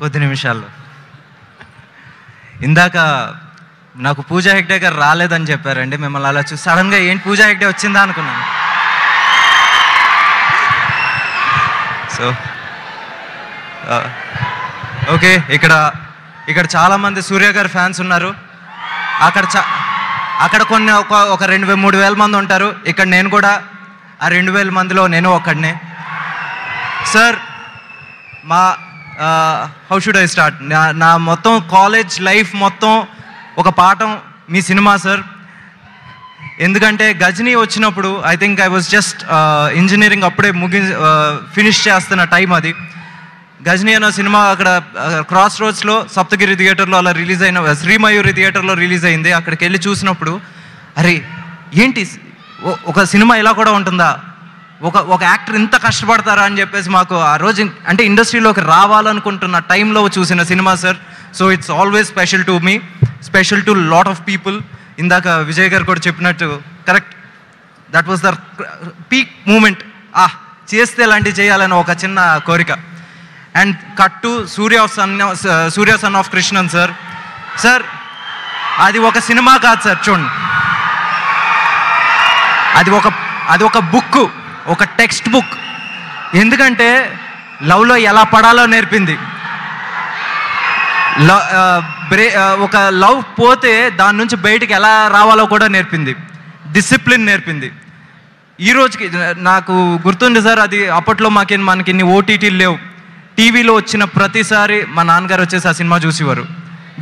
కొద్ది నిమిషాల్లో. ఇందాక నాకు పూజా హెగ్డే గారు రాలేదని చెప్పారండి. మిమ్మల్ని అలా చూసి సడన్గా ఏంటి పూజా హెగ్డే వచ్చిందా అనుకున్నాను. సో ఓకే, ఇక్కడ చాలామంది సూర్య గారి ఫ్యాన్స్ ఉన్నారు. అక్కడ కొన్ని ఒక 2,000-3,000 మంది ఉంటారు. ఇక్కడ నేను కూడా ఆ 2,000 మందిలో నేను ఒక్కడినే. సార్, మా హౌ షుడ్ ఐ స్టార్ట్? నా మొత్తం కాలేజ్ లైఫ్ మొత్తం ఒక పాఠం మీ సినిమా సార్. ఎందుకంటే గజనీ వచ్చినప్పుడు I think I was just engineering అప్పుడే ఫినిష్ చేస్తున్న టైం అది. గజనీ అన్న సినిమా అక్కడ క్రాస్ రోడ్స్లో సప్తగిరి థియేటర్లో అలా రిలీజ్ అయిన, శ్రీమయూరి థియేటర్లో రిలీజ్ అయింది. అక్కడికి వెళ్ళి చూసినప్పుడు అరే ఏంటి ఒక సినిమా ఇలా కూడా ఉంటుందా, ఒక యాక్టర్ ఇంత కష్టపడతారా అని చెప్పేసి మాకు ఆ రోజు అంటే ఇండస్ట్రీలోకి రావాలనుకుంటున్న టైంలో చూసిన సినిమా sir. So it's always special to me, special to lot of people. ఇందాక విజయ్ గారు కూడా చెప్పినట్టు correct, that was the peak moment. చేస్తే ఇలాంటివి చేయాలని ఒక చిన్న కోరిక. And cut to Surya son of Krishnan sir. Sir అది ఒక సినిమా కాదు సార్, చూడండి, అది ఒక బుక్, ఒక టెక్స్ట్ బుక్. ఎందుకంటే లవ్లో ఎలా పడాలో నేర్పింది. ఒక లవ్ పోతే దాని నుంచి బయటికి ఎలా రావాలో కూడా నేర్పింది. డిసిప్లిన్ నేర్పింది. ఈ రోజుకి నాకు గుర్తుంది సార్, అది అప్పట్లో మనకి ఇన్ని ఓటీటీలు లేవు. టీవీలో వచ్చిన ప్రతిసారి మా నాన్నగారు వచ్చేసి ఆ సినిమా చూసేవారు.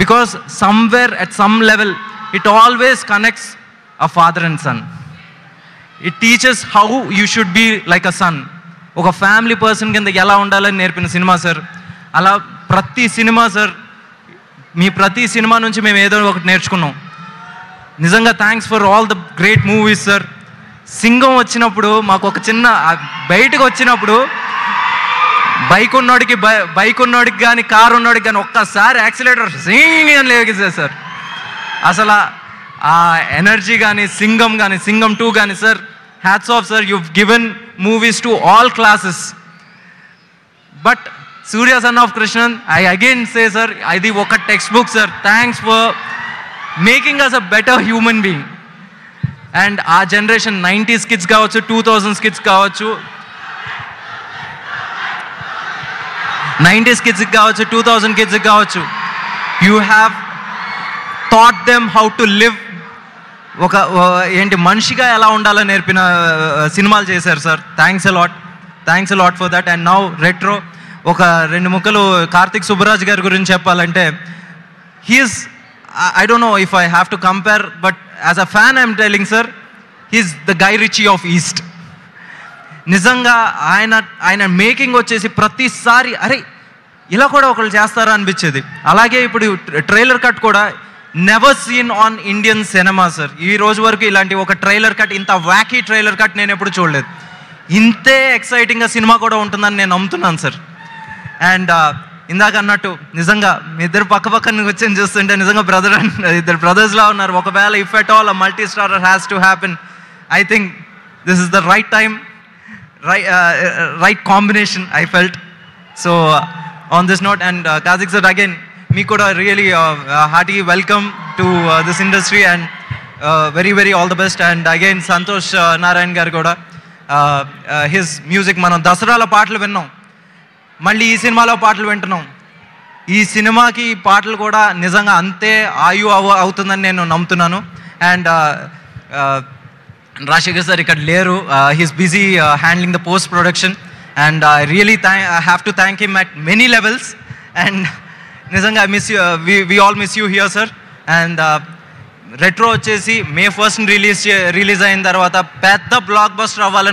Because somewhere at some level it always connects a father and son. It teachers how you should be like a son. ఒక ఫ్యామిలీ పర్సన్ కింద ఎలా ఉండాలని నేర్పిన సినిమా సార్. అలా ప్రతి సినిమా సార్, మీ ప్రతి సినిమా నుంచి మేము ఏదో ఒకటి నేర్చుకున్నాం. నిజంగా thanks for all the great movies sir. Singam వచ్చినప్పుడు మాకు ఒక చిన్న బయటకు వచ్చినప్పుడు బైక్ ఉన్నోడికి కానీ కారు ఉన్నోడికి కానీ ఒక్కసారి యాక్సిలేటర్ సింగ్ అని లేగేసారు సార్. అసలు ఆ ఎనర్జీ కానీ సింగం 2 కానీ sir, hats off sir. you've given movies to all classes. But Surya Son of Krishnan, I again say sir, అది ఒక text book sir. Thanks for making us a better human being. And ఆ generation 90s kids కావచ్చు, 2000s kids కావచ్చు, 90s కిడ్స్కి కావచ్చు, 2000 కిడ్స్కి కావచ్చు, you have thought them how to live. మనిషిగా ఎలా ఉండాలో నేర్పిన సినిమాలు చేశారు sir. Thanks a lot for that. And now Retro ఒక 2 ముక్కలు కార్తిక్ సుబ్బరాజ్ గారి గురించి చెప్పాలంటే, he's, I don't know if I have to compare, but as a fan I'm telling sir, he's the Guy Ritchie of east. నిజంగా ఆయన making వచ్చేసి ప్రతిసారి అరే ఇలా కూడా ఒకళ్ళు చేస్తారా అనిపించేది. అలాగే ఇప్పుడు ట్రైలర్ కట్ కూడా never seen on Indian cinema sir. ఈ రోజు వరకు ఇలాంటి ఒక ట్రైలర్ కట్, ఇంత వ్యాకీ ట్రైలర్ కట్ నేను ఎప్పుడు చూడలేదు. ఇంతే ఎక్సైటింగ్గా సినిమా కూడా ఉంటుందని నేను నమ్ముతున్నాను సార్. అండ్ ఇందాక అన్నట్టు నిజంగా మీ ఇద్దరు పక్కన వచ్చి చూస్తుంటే నిజంగా ఇద్దరు బ్రదర్స్లా ఉన్నారు. ఒకవేళ if at all multi starrer has to happen, I think this is the right time, right combination I felt. So on this note, and Karthik sir, again me kuda really hearty welcome to this industry, and very all the best. And again Santosh Narayan garu kuda his music మనం దసరాలో పాటలు విన్నాం, మళ్ళీ ఈ సినిమాలో పాటలు వింటున్నాం. ఈ సినిమాకి పాటలు కూడా నిజంగా అంతే అవుతుందని నేను నమ్ముతున్నాను. అండ్ రాజశేఖర్ సార్ ఇక్కడ లేరు, he's busy handling the post production, and I really have to thank him at many levels. And నిజంగా we all miss you here sir. And Retro వచ్చేసి May 1st రిలీజ్ అయిన తర్వాత పెద్ద బ్లాక్ బస్టర్ అవ్వాలని